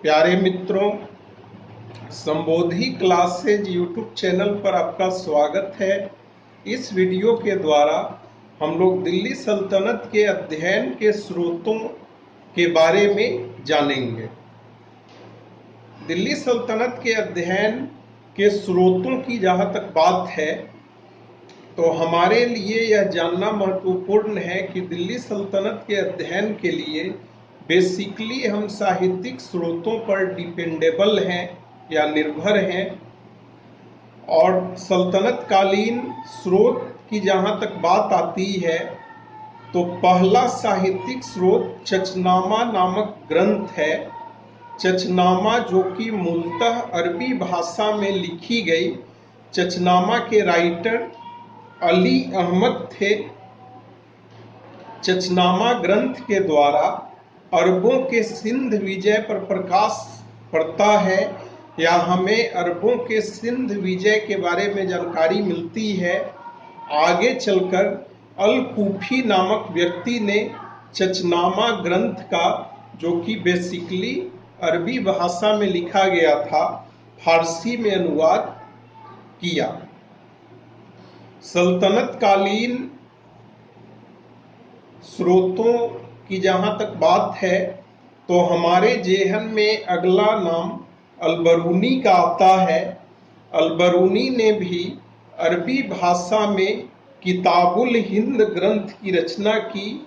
प्यारे मित्रों, संबोधि classes YouTube channel पर आपका स्वागत है। इस वीडियो के द्वारा हम लोग दिल्ली सल्तनत के अध्ययन के स्रोतों के बारे में जानेंगे। दिल्ली सल्तनत के अध्ययन के स्रोतों की जहाँ तक बात है तो हमारे लिए यह जानना महत्वपूर्ण है कि दिल्ली सल्तनत के अध्ययन के लिए बेसिकली हम साहित्यिक स्रोतों पर डिपेंडेबल हैं या निर्भर हैं। और सल्तनत कालीन स्रोत की जहाँ तक बात आती है तो पहला साहित्यिक स्रोत चचनामा नामक ग्रंथ है। चचनामा जो कि मूलतः अरबी भाषा में लिखी गई। चचनामा के राइटर अली अहमद थे। चचनामा ग्रंथ के द्वारा अरबों के सिंध विजय पर प्रकाश पड़ता है या हमें अरबों के सिंध विजय के बारे में जानकारी मिलती है। आगे चलकर अल कूफी नामक व्यक्ति ने चचनामा ग्रंथ का, जो कि बेसिकली अरबी भाषा में लिखा गया था, फारसी में अनुवाद किया। सल्तनत कालीन स्रोतों की जहाँ तक बात है तो हमारे जेहन में अगला नाम अलबरूनी का आता है। अलबरूनी ने भी अरबी भाषा में किताबुल हिंद ग्रंथ की रचना की,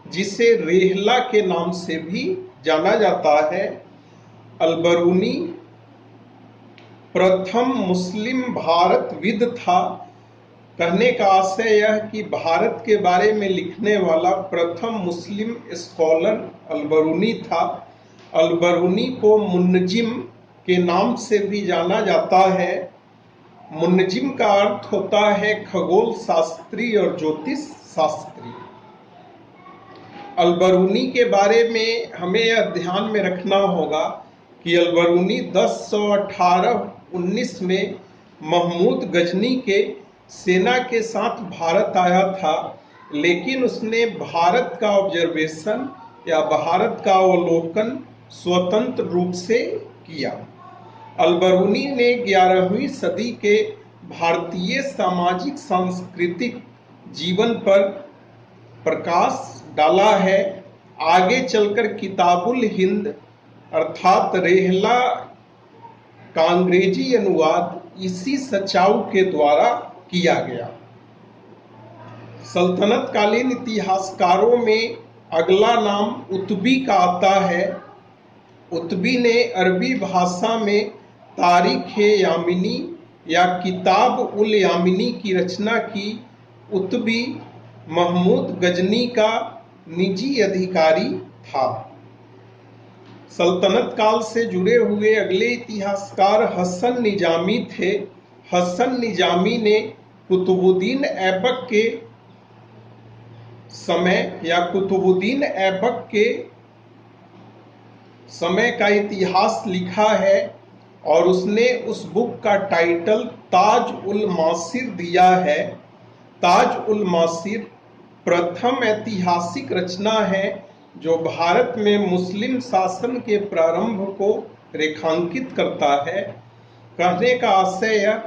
जिसे रेहला के नाम से भी जाना जाता है। अलबरूनी प्रथम मुस्लिम भारतविद था। कहने का आशय यह कि भारत के बारे में लिखने वाला प्रथम मुस्लिम स्कॉलर अलबरूनी था। अलबरूनी को मुन्नजिम के नाम से भी जाना जाता है। मुन्नजिम का अर्थ होता है खगोल शास्त्री और ज्योतिष शास्त्री। अलबरूनी के बारे में हमें यह ध्यान में रखना होगा कि अलबरूनी 1018-19 में महमूद गजनी के सेना के साथ भारत आया था, लेकिन उसने भारत का ऑब्जर्वेशन या भारत का अवलोकन स्वतंत्र रूप से किया। अलबरूनी ने 11वीं सदी के भारतीय सामाजिक सांस्कृतिक जीवन पर प्रकाश डाला है। आगे चलकर किताबुल हिंद अर्थात रेहला का अंग्रेजी अनुवाद इसी सचाऊ के द्वारा किया गया। सल्तनत कालीन इतिहासकारों में अगला नाम उतबी का आता है। उतबी ने अरबी भाषा में तारीख-ए-यामिनी या किताब उल यामिनी की रचना की। उतबी महमूद गजनी का निजी अधिकारी था। सल्तनत काल से जुड़े हुए अगले इतिहासकार हसन निजामी थे। हसन निजामी ने कुतुबुद्दीन ऐबक के समय या कुतुबुद्दीन ऐबक के समय का इतिहास लिखा है और उसने उस बुक का टाइटल ताज उल मासिर दिया है। ताज उल मासिर प्रथम ऐतिहासिक रचना है जो भारत में मुस्लिम शासन के प्रारंभ को रेखांकित करता है। कहने का आशय यह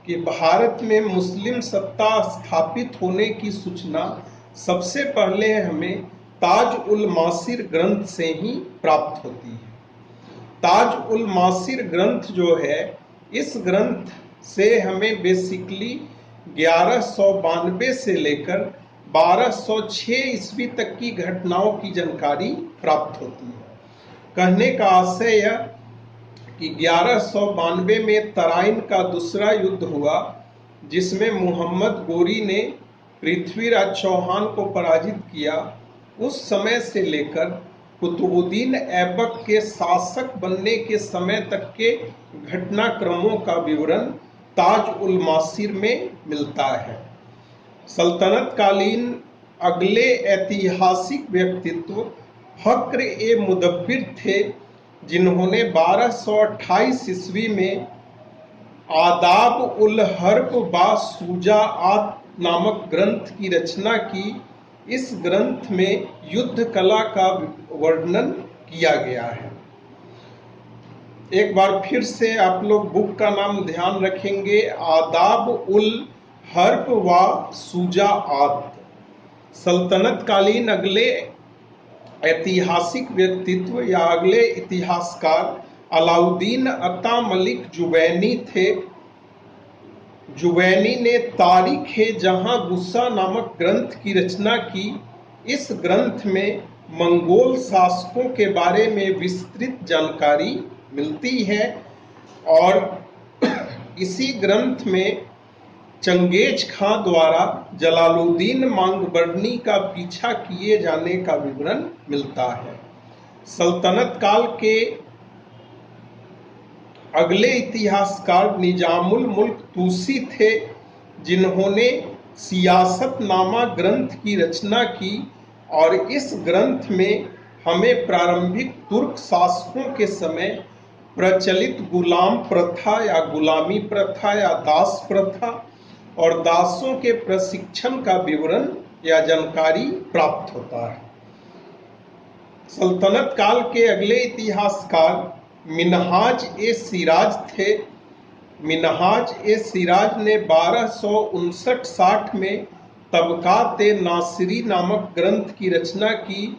कि भारत में मुस्लिम सत्ता स्थापित होने की सूचना सबसे पहले हमें ताज उल मासिर ग्रंथ से ही प्राप्त होती है। ताज उल मासिर ग्रंथ जो है, इस ग्रंथ से हमें बेसिकली 1192 से लेकर 1206 ईस्वी तक की घटनाओं की जानकारी प्राप्त होती है। कहने का आशय यह कि 1192 में तराइन का दूसरा युद्ध हुआ, जिसमें मोहम्मद गोरी ने पृथ्वीराज चौहान को पराजित किया। उस समय से लेकर कुतुबुद्दीन ऐबक के शासक बनने के समय तक के घटनाक्रमों का विवरण ताज उल मासिर में मिलता है। सल्तनत कालीन अगले ऐतिहासिक व्यक्तित्व फक्र-ए-मुदब्बिर थे, जिन्होंने 1228 ईस्वी में आदाब उल हर्ब बा शुजाअत नामक ग्रंथ की रचना की। इस ग्रंथ में युद्ध कला का वर्णन किया गया है। एक बार फिर से आप लोग बुक का नाम ध्यान रखेंगे, आदाब उल हर्ब व शुजाआत। सल्तनत कालीन अगले ऐतिहासिक व्यक्तित्व या अगले इतिहासकार अलाउद्दीन अता मलिक जुवैनी थे। जुवैनी ने तारीख जहां गुस्सा नामक ग्रंथ की रचना की। इस ग्रंथ में मंगोल शासकों के बारे में विस्तृत जानकारी मिलती है और इसी ग्रंथ में चंगेज खां द्वारा जलालुद्दीन मांगबरनी का पीछा किए जाने का विवरण मिलता है। सल्तनत काल के अगले इतिहासकार निजामुल मुल्क तूसी थे, जिन्होंने सियासत नामा ग्रंथ की रचना की और इस ग्रंथ में हमें प्रारंभिक तुर्क शासकों के समय प्रचलित गुलाम प्रथा या गुलामी प्रथा या दास प्रथा और दासों के प्रशिक्षण का विवरण या जानकारी प्राप्त होता है। सल्तनत काल के अगले इतिहासकार मिनहाज ए सिराज थे। मिनहाज ए सिराज ने 1259-60 में तबकात ए नासिरी नामक ग्रंथ की रचना की।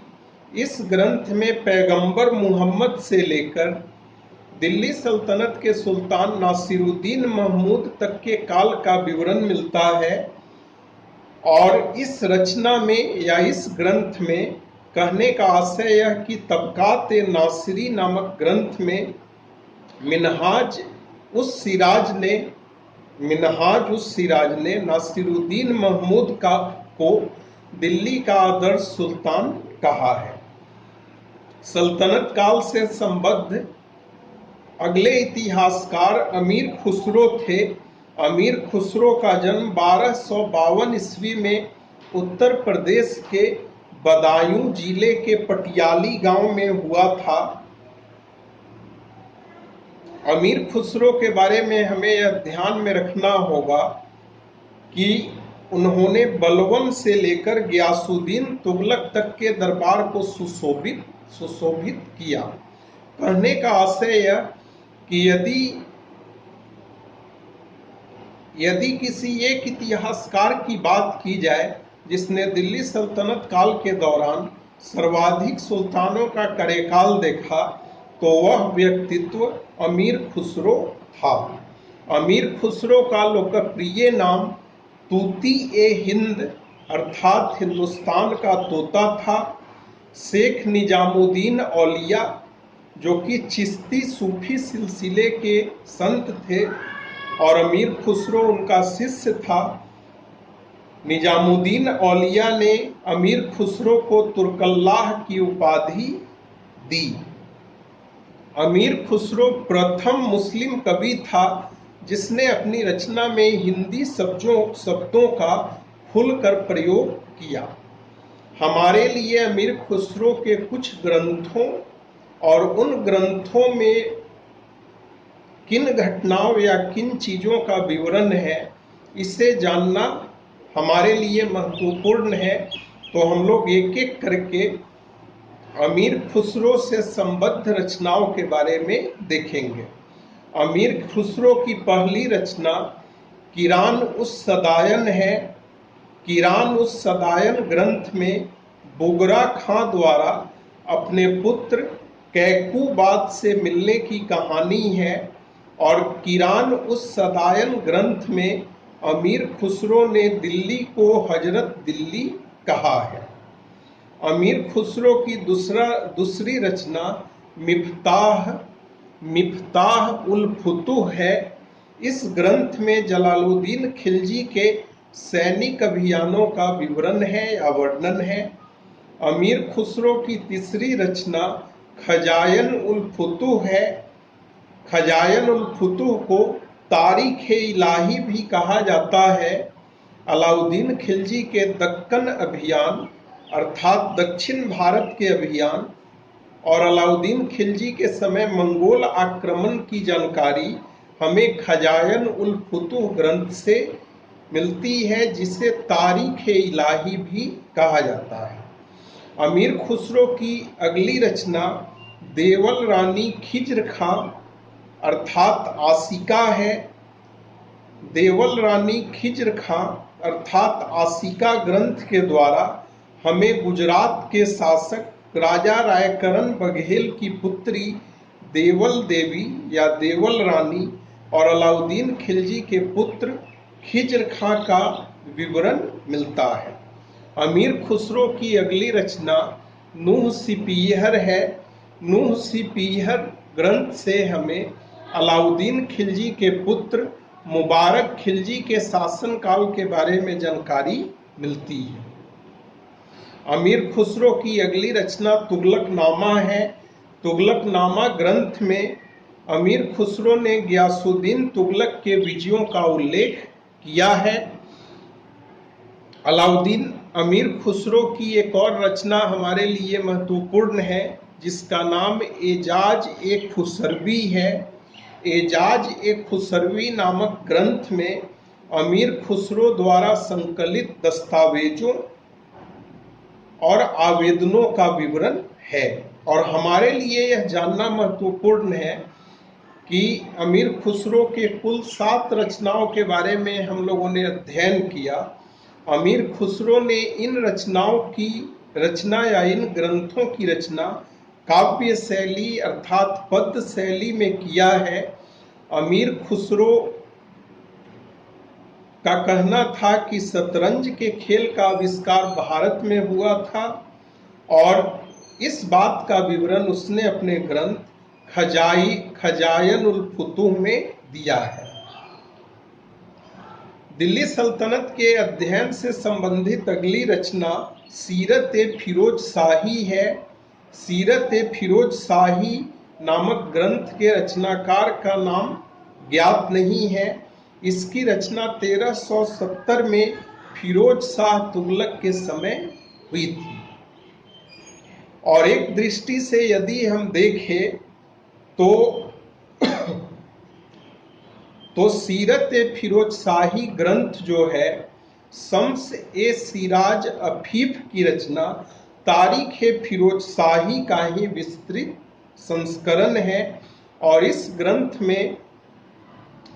इस ग्रंथ में पैगंबर मुहम्मद से लेकर दिल्ली सल्तनत के सुल्तान नासिरुद्दीन महमूद तक के काल का विवरण मिलता है और इस रचना में या इस ग्रंथ में कहने का आशय यह कि तबकात ए नासिरी नामक ग्रंथ में मिनहाज उस सिराज ने नासिरुद्दीन महमूद को दिल्ली का आदर्श सुल्तान कहा है। सल्तनत काल से संबद्ध अगले इतिहासकार अमीर खुसरो थे। अमीर खुसरो का जन्म 1252 ईस्वी में उत्तर प्रदेश के बदायूं जिले के पटियाली गांव में हुआ था। अमीर खुसरो के बारे में हमें यह ध्यान में रखना होगा कि उन्होंने बलवन से लेकर गयासुद्दीन तुगलक तक के दरबार को सुशोभित किया। कहने का आशय यह कि यदि किसी एक इतिहासकार की बात की जाए जिसने दिल्ली सल्तनत काल के दौरान सर्वाधिक सुल्तानों का कार्यकाल देखा, तो वह व्यक्तित्व अमीर खुसरो था। अमीर खुसरो का लोकप्रिय नाम तूती ए हिंद अर्थात हिंदुस्तान का तोता था। शेख निजामुद्दीन औलिया, जो कि चिश्ती सूफी सिलसिले के संत थे और अमीर खुसरो उनका शिष्य था। निजामुद्दीन औलिया ने अमीर खुसरो को तुर्कल्लाह की उपाधि दी। अमीर खुसरो प्रथम मुस्लिम कवि था जिसने अपनी रचना में हिंदी शब्दों का खुलकर प्रयोग किया। हमारे लिए अमीर खुसरो के कुछ ग्रंथों और उन ग्रंथों में किन घटनाओं या किन चीज़ों का विवरण है, इसे जानना हमारे लिए महत्वपूर्ण है। तो हम लोग एक एक करके अमीर खुसरो से संबद्ध रचनाओं के बारे में देखेंगे। अमीर खुसरो की पहली रचना कीरान उस सदायन है। कीरान उस सदायन ग्रंथ में बुगरा खां द्वारा अपने पुत्र कैकूबाद से मिलने की कहानी है और कीरान उस सदायन ग्रंथ में अमीर खुसरो ने दिल्ली को हजरत दिल्ली कहा है। अमीर खुसरो की दूसरी रचना मिफ्ताह उल फुतूह है। इस ग्रंथ में जलालुद्दीन खिलजी के सैनिक अभियानों का विवरण है या वर्णन है। अमीर खुसरो की तीसरी रचना खजायन उल फुतूह है। खजायन उल फुतूह को तारीख इलाही भी कहा जाता है। अलाउद्दीन खिलजी के दक्कन अभियान अर्थात दक्षिण भारत के अभियान और अलाउद्दीन खिलजी के समय मंगोल आक्रमण की जानकारी हमें खजायन उल फुतूह ग्रंथ से मिलती है, जिसे तारीख इलाही भी कहा जाता है। अमीर खुसरो की अगली रचना देवल रानी खिज्र खां अर्थात आशिका है। देवल रानी खिज्र खां अर्थात आशिका ग्रंथ के द्वारा हमें गुजरात के शासक राजा रायकरण बघेल की पुत्री देवल देवी या देवल रानी और अलाउद्दीन खिलजी के पुत्र खिज्र खां का विवरण मिलता है। अमीर खुसरो की अगली रचना नूह सिपीहर है। नूह सिपीहर ग्रंथ से हमें अलाउद्दीन खिलजी के पुत्र मुबारक खिलजी के शासनकाल के बारे में जानकारी मिलती है। अमीर खुसरो की अगली रचना तुगलकनामा है। तुगलकनामा ग्रंथ में अमीर खुसरो ने गियासुद्दीन तुगलक के विजयों का उल्लेख किया है। अलाउद्दीन अमीर खुसरो की एक और रचना हमारे लिए महत्वपूर्ण है जिसका नाम एजाज ए खुसरवी है। एजाज ए खुसरवी नामक ग्रंथ में अमीर खुसरो द्वारा संकलित दस्तावेजों और आवेदनों का विवरण है और हमारे लिए यह जानना महत्वपूर्ण है कि अमीर खुसरो के कुल 7 रचनाओं के बारे में हम लोगों ने अध्ययन किया। अमीर खुसरो ने इन रचनाओं की रचना या इन ग्रंथों की रचना काव्य शैली अर्थात पद्य शैली में किया है। अमीर खुसरो का कहना था कि शतरंज के खेल का आविष्कार भारत में हुआ था और इस बात का विवरण उसने अपने ग्रंथ खजायन उल फुतूह में दिया है। दिल्ली सल्तनत के अध्ययन से संबंधित अगली रचना सीरत ए फिरोज शाही है। सीरत ए फिरोज शाही नामक ग्रंथ के रचनाकार का नाम ज्ञात नहीं है। इसकी रचना 1370 में फिरोज शाह तुगलक के समय हुई थी और एक दृष्टि से यदि हम देखें तो सीरत ए फिरोज शाही ग्रंथ जो है शम्स ए सिराज अफीफ की रचना तारीख ए फिरोज शाही का ही विस्तृत संस्करण है और इस ग्रंथ में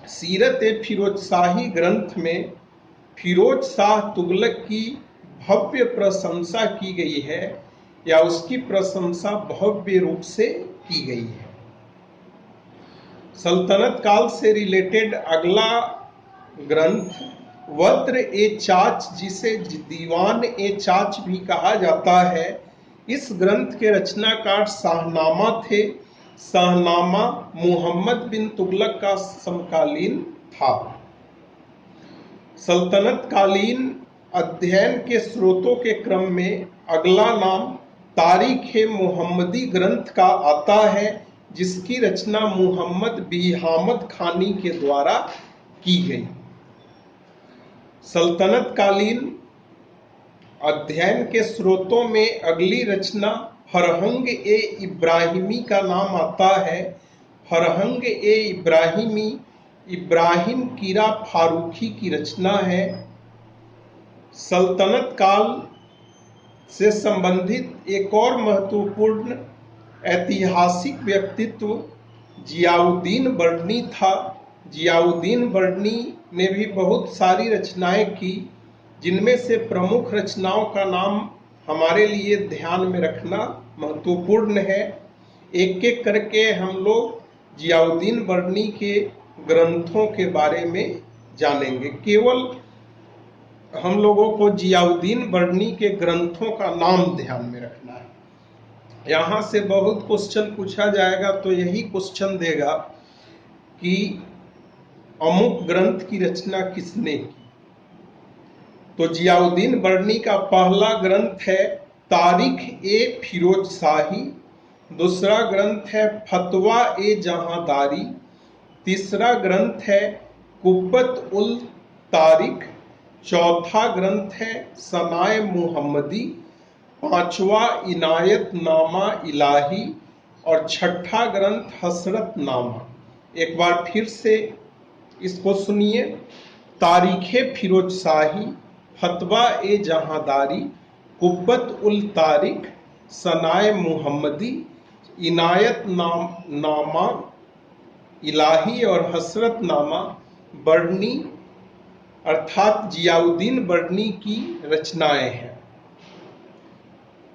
सीरत ए फिरोज शाही ग्रंथ में फिरोज शाह तुगलक की भव्य प्रशंसा की गई है या उसकी प्रशंसा भव्य रूप से की गई है। सल्तनत काल से रिलेटेड अगला ग्रंथ वद्र ए चाच जिसे दीवान ए चाच भी कहा जाता है, इस ग्रंथ के रचनाकार शाहनामा थे। शाहनामा मुहम्मद बिन तुगलक का समकालीन था। सल्तनत कालीन अध्ययन के स्रोतों के क्रम में अगला नाम तारीख ए मुहम्मदी ग्रंथ का आता है जिसकी रचना मुहम्मद बिहामद खानी के द्वारा की गई। सल्तनत कालीन अध्ययन के स्रोतों में अगली रचना फरहंग ए इब्राहिमी का नाम आता है। फरहंग ए इब्राहिमी इब्राहिम कीरा फारूकी की रचना है। सल्तनत काल से संबंधित एक और महत्वपूर्ण ऐतिहासिक व्यक्तित्व जियाउद्दीन बर्नी था। जियाउद्दीन बर्नी ने भी बहुत सारी रचनाएं की जिनमें से प्रमुख रचनाओं का नाम हमारे लिए ध्यान में रखना महत्वपूर्ण है। एक एक करके हम लोग जियाउद्दीन बर्नी के ग्रंथों के बारे में जानेंगे। केवल हम लोगों को जियाउद्दीन बर्नी के ग्रंथों का नाम ध्यान में रखना है। यहाँ से बहुत क्वेश्चन पूछा जाएगा तो यही क्वेश्चन देगा कि अमुक ग्रंथ की रचना किसने की। तो जियाउद्दीन बर्नी का पहला ग्रंथ है तारीख ए फिरोज शाही, दूसरा ग्रंथ है फतवा ए जहांदारी, तीसरा ग्रंथ है कुब्बत उल तारिक, चौथा ग्रंथ है सनाए मुहम्मदी, पांचवा इनायत नामा इलाही और छठा ग्रंथ हसरत नामा। एक बार फिर से इसको सुनिए। तारीखे फिरोज शाही, फतवा ए जहांदारी, कुब्बत उल तारिक, सनाए मुहम्मदी, इनायत नामा इलाही और हसरतनामा बरनी अर्थात जियाउद्दीन बरनी की रचनाएं हैं।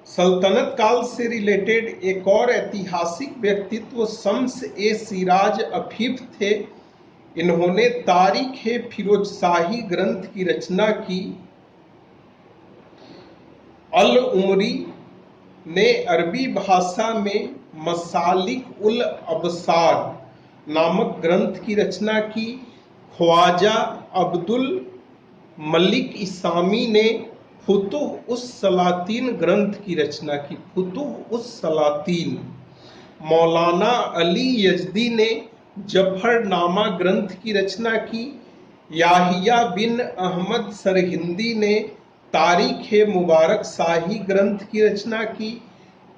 सल्तनत काल से रिलेटेड एक और ऐतिहासिक व्यक्तित्व शम्स ए सिराज अफीफ थे। इन्होंने तारीख ए फिरोजशाही ग्रंथ की रचना की। अल उमरी ने अरबी भाषा में मसालिक उल अबसार नामक ग्रंथ की रचना की। ख्वाजा अब्दुल मलिक इसामी ने फुतुह उस सलातीन ग्रंथ की रचना की। फुतुह उस सलातीन। मौलाना अली यजदी ने जफरनामा ग्रंथ की रचना की। याहिया बिन अहमद सरहिंदी ने तारीख ए मुबारक शाही ग्रंथ की रचना की।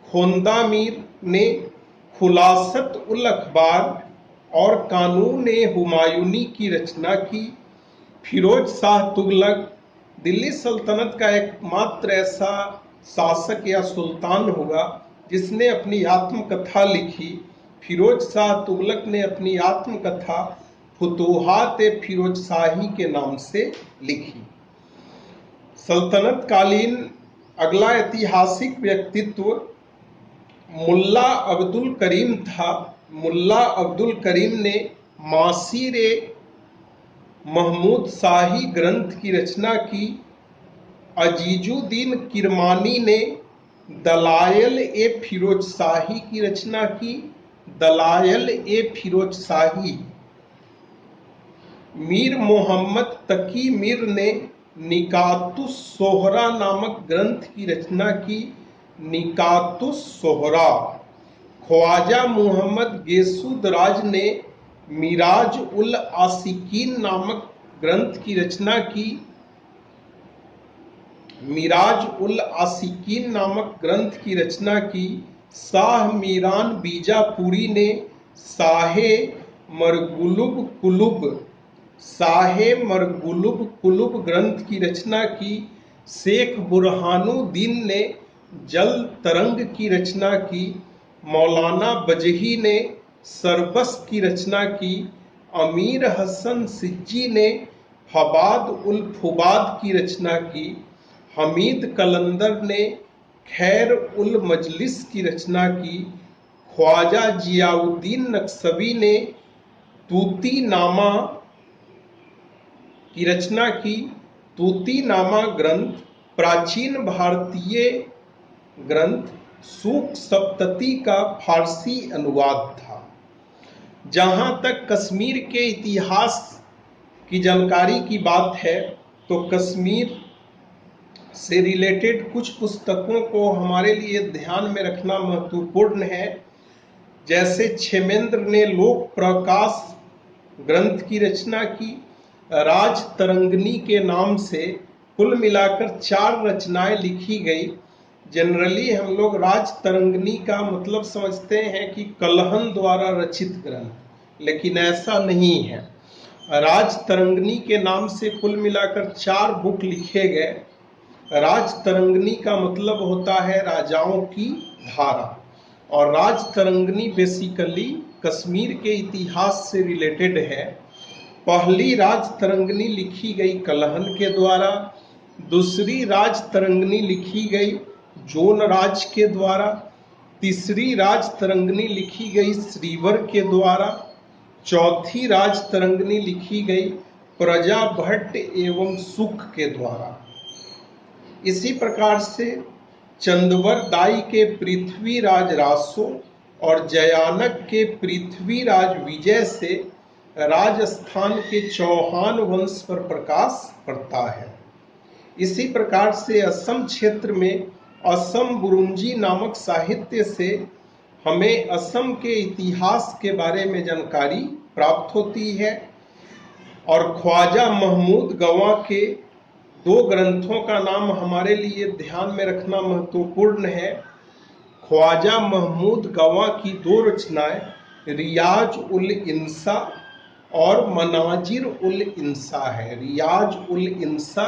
खोंदा मीर ने खुलासत उल अखबार और कानून ए हुमायूनी की रचना की। फिरोज शाह तुगलक दिल्ली सल्तनत का एकमात्र ऐसा शासक या सुल्तान होगा जिसने अपनी आत्मकथा लिखी। फिरोज शाह तुगलक ने अपनी आत्मकथा फुतूहात ए फिरोज शाही के नाम से लिखी। सल्तनत कालीन अगला ऐतिहासिक व्यक्तित्व मुल्ला अब्दुल करीम था। मुल्ला अब्दुल करीम ने मासीर ए महमूद शाही ग्रंथ की रचना की। अजीजुद्दीन किरमानी ने दलायल ए फिरोज शाही की रचना की। दलायल ए फिरोज शाही। मीर मोहम्मद तकी मीर ने निकातुस सोहरा नामक ग्रंथ की रचना की। निकातुस सोहरा। ख्वाजा मोहम्मद गेसुदराज ने मिराज उल आसिकीन नामक ग्रंथ की रचना की। मिराज उल आसिकीन नामक ग्रंथ की रचना की। शाह मीरान बीजापुरी ने शाहे मरगुलुब कुलुब ग्रंथ की रचना की। शेख बुरहानुद्दीन ने जल तरंग की रचना की। मौलाना बजही ने सरबस की रचना की। अमीर हसन सिज्जी ने फबाद उल फुबाद की रचना की। हमीद कलंदर ने खैर उल मजलिस की रचना की। ख्वाजा जियाउद्दीन नक्शबी ने तूती नामा की रचना की। तूती नामा ग्रंथ प्राचीन भारतीय ग्रंथ सूख सप्तती का फारसी अनुवाद था। जहां तक कश्मीर के इतिहास की जानकारी की बात है तो कश्मीर से रिलेटेड कुछ पुस्तकों को हमारे लिए ध्यान में रखना महत्वपूर्ण है। जैसे क्षेमेंद्र ने लोक प्रकाश ग्रंथ की रचना की। राज तरंगनी के नाम से कुल मिलाकर 4 रचनाएं लिखी गई। जनरली हम लोग राज तरंगनी का मतलब समझते हैं कि कलहन द्वारा रचित ग्रंथ, लेकिन ऐसा नहीं है। राज तरंगनी के नाम से कुल मिलाकर 4 बुक लिखे गए। राज तरंगनी का मतलब होता है राजाओं की धारा, और राज तरंगनी बेसिकली कश्मीर के इतिहास से रिलेटेड है। पहली राज तरंगनी लिखी गई कलहन के द्वारा। दूसरी राज तरंगनी लिखी गई जोन राज के द्वारा। तीसरी राज तरंगनी लिखी गई श्रीवर के द्वारा। चौथी राज तरंगनी लिखी गई प्रजा भट्ट एवं सुख के द्वारा। इसी प्रकार से चंदवर दाई के पृथ्वीराज रासो और जयानक के पृथ्वीराज विजय से राजस्थान के चौहान वंश पर प्रकाश पड़ता है। इसी प्रकार से असम क्षेत्र में असम बुरुंजी नामक साहित्य से हमें असम के इतिहास के बारे में जानकारी प्राप्त होती है। और ख्वाजा महमूद गवां के 2 ग्रंथों का नाम हमारे लिए ध्यान में रखना महत्वपूर्ण है। ख्वाजा महमूद गवां की 2 रचनाएं रियाज उल इंसा और मनाजिर उल इंसा है। रियाज उल इंसा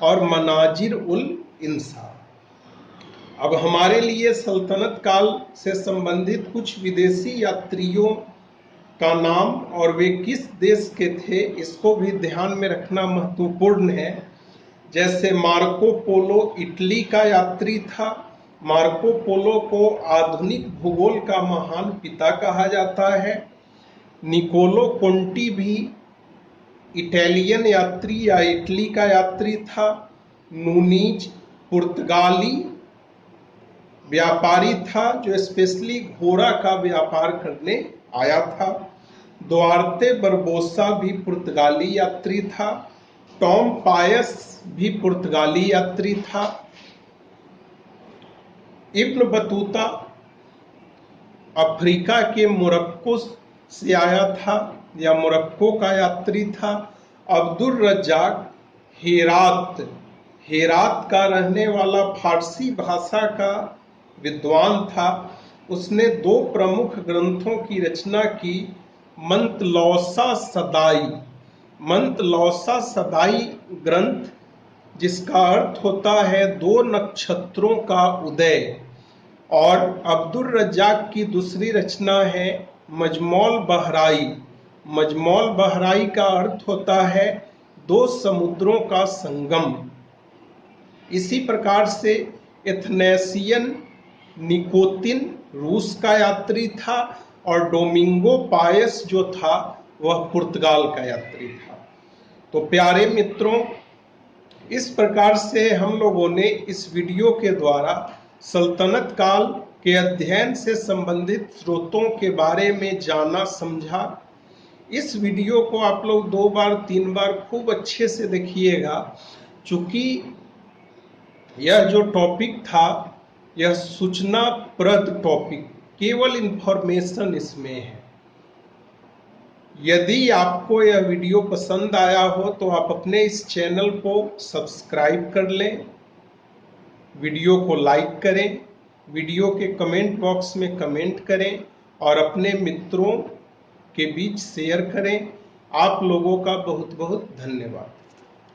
और मनाजिर उल इंसा। अब हमारे लिए सल्तनत काल से संबंधित कुछ विदेशी यात्रियों का नाम और वे किस देश के थे, इसको भी ध्यान में रखना महत्वपूर्ण है। जैसे मार्को पोलो इटली का यात्री था। मार्को पोलो को आधुनिक भूगोल का महान पिता कहा जाता है। निकोलो कोंटी भी इटालियन यात्री या इटली का यात्री था। नूनीज पुर्तगाली व्यापारी था जो स्पेशली घोड़ा का व्यापार करने आया था। दुआर्ते बरबोसा भी पुर्तगाली यात्री था। टॉम पायस भी पुर्तगाली यात्री था। इब्न बतूता अफ्रीका के मोरक्को से आया था या मोरक्को का यात्री था। अब्दुल रज्जाक हेरात का रहने वाला फारसी भाषा का विद्वान था। उसने 2 प्रमुख ग्रंथों की रचना की। मंतलौसा सदाई ग्रंथ, जिसका अर्थ होता है 2 नक्षत्रों का उदय, और अब्दुल रज्जाक की दूसरी रचना है मजमौल बहराई का अर्थ होता है 2 समुद्रों का संगम। इसी प्रकार से एथनेसियन निकोतिन रूस का यात्री था और डोमिंगो पायस जो था वह पुर्तगाल का यात्री था। तो प्यारे मित्रों, इस प्रकार से हम लोगों ने इस वीडियो के द्वारा सल्तनत काल के अध्ययन से संबंधित स्रोतों के बारे में जाना, समझा। इस वीडियो को आप लोग 2 बार 3 बार खूब अच्छे से देखिएगा, चूंकि यह जो टॉपिक था यह सूचनाप्रद टॉपिक, केवल इंफॉर्मेशन इसमें है। यदि आपको यह वीडियो पसंद आया हो तो आप अपने इस चैनल को सब्सक्राइब कर लें, वीडियो को लाइक करें, वीडियो के कमेंट बॉक्स में कमेंट करें और अपने मित्रों के बीच शेयर करें। आप लोगों का बहुत बहुत धन्यवाद।